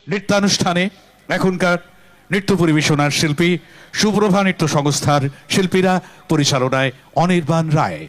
নৃত্যানুষ্ঠানে এখনকার নৃত্য পরিবেশনার শিল্পী সুপ্রভা নৃত্য সংস্থার শিল্পীরা, পরিচালনায় অনির্বাণ রায়।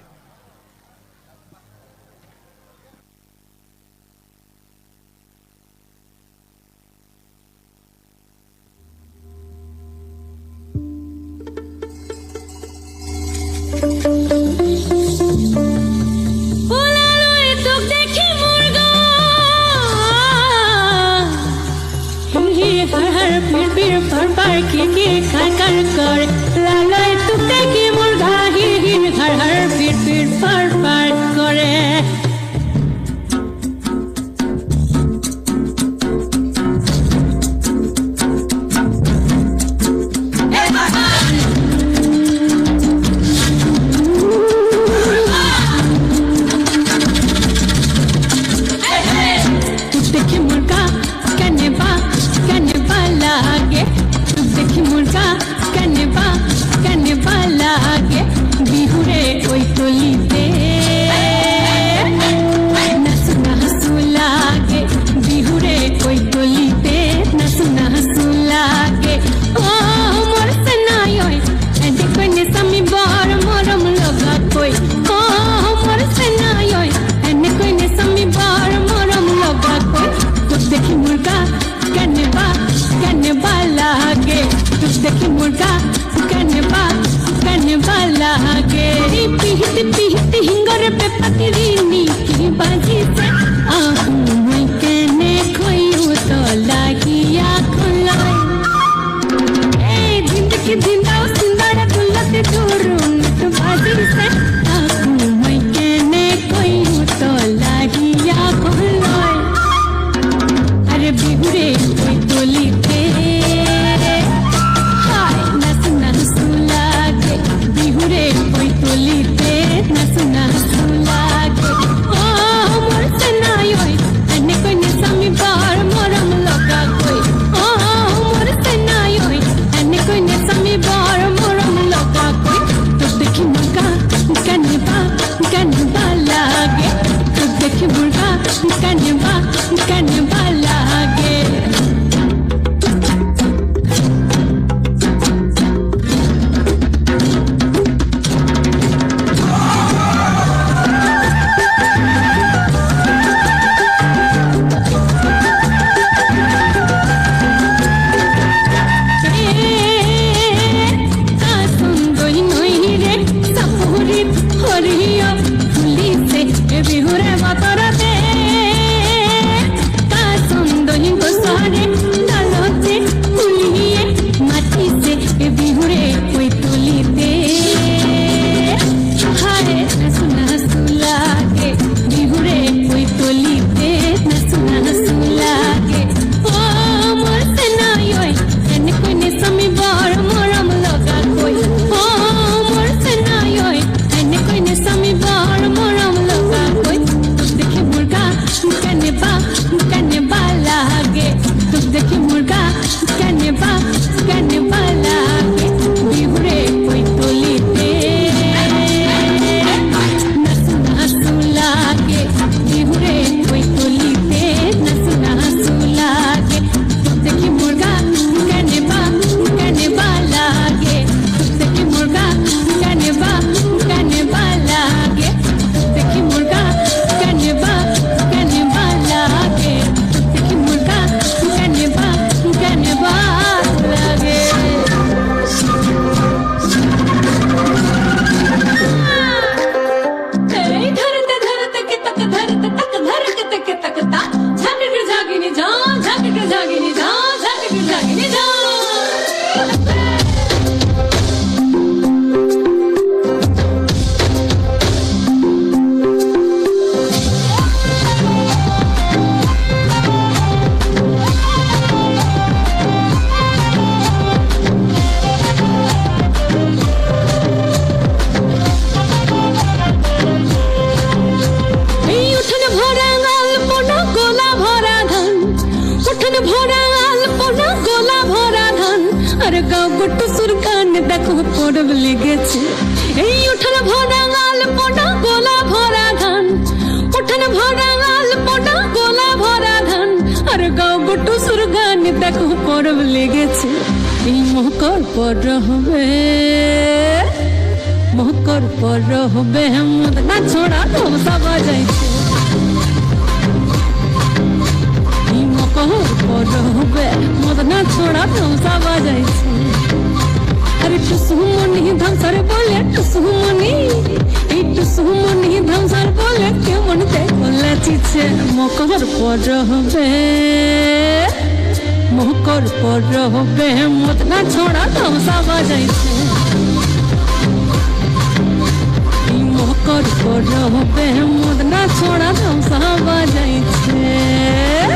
গাও গুটু সুরগান দেখো পরব লেগেছে এই মহকর পর হবে মহকর পর হবে মদ না ছোড়া ধমসা বাজাইছে এই মহকর পর হবে মদ না ছোড়া ধমসা বাজাইছে আরে টুসুমনি ধামসার বলে টুসুমনি এই টুসুমনি ধামসার বলে কেমন দেখো লাচিছে মকর পর হবে মকর পর হবে মদ না ছোড়া ধামসা বাজাইছে এই মকর পর হবে মদ না ছোড়া ধামসা বাজাইছে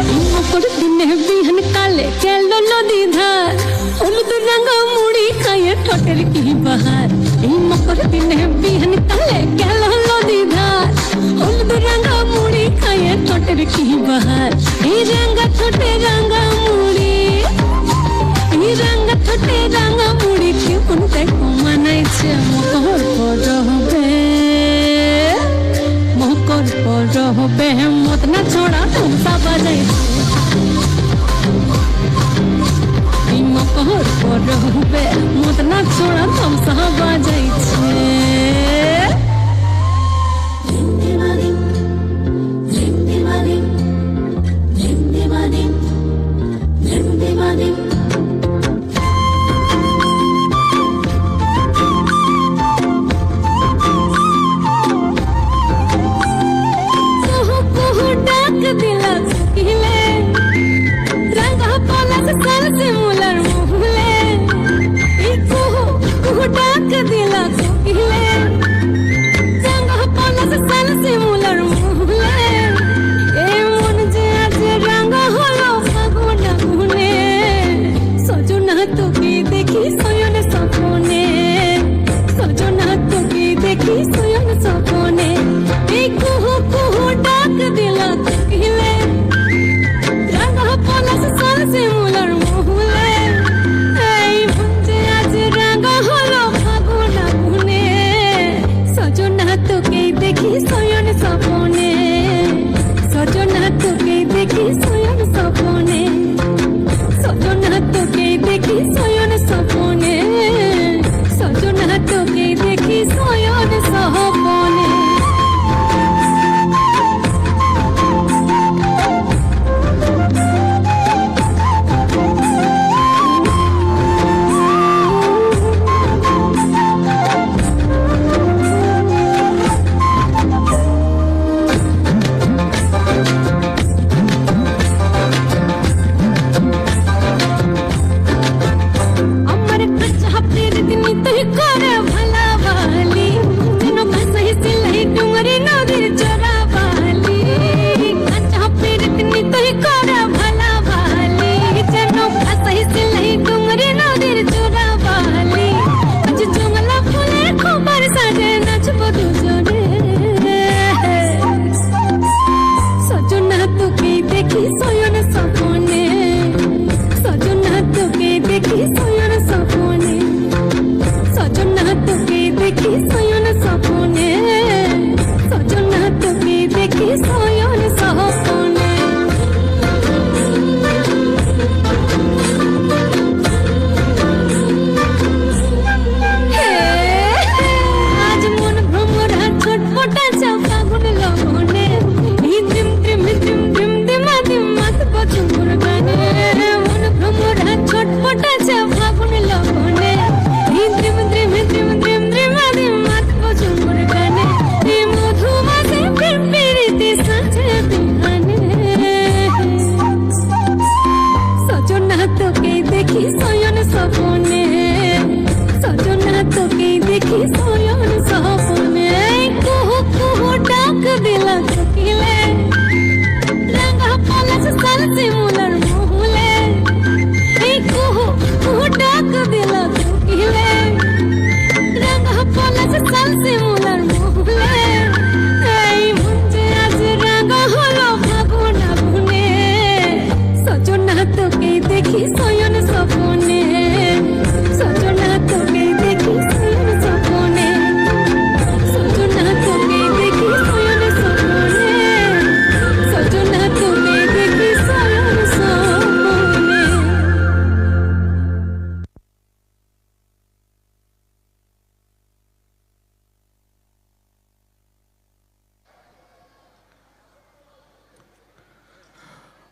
এই মকর দিনে বিহান কালে গেল নদী ধার হলুদ রঙা মুড়ি খাইয়ে ঠোঁটের কি বাহার এই মকর দিনে বিহান কালে গেল নদী ধার হলুদ রঙা মুড়ি খাইয়ে ঠোঁটের কি বাহার এই রঙা ঠোঁটে রঙা মুড়ি এই রঙা ঠোঁটে রঙা মুড়ি কেমন দেখো মানাইছে মকর পর হবে মকর পর হবে মদ না ছোড়া ধমসা বাজাইছে মকর পর হবে মদ না ছোড়া ধমসা বাজাইছে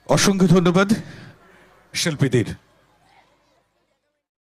অসংখ্য ধন্যবাদ শিল্পীদের।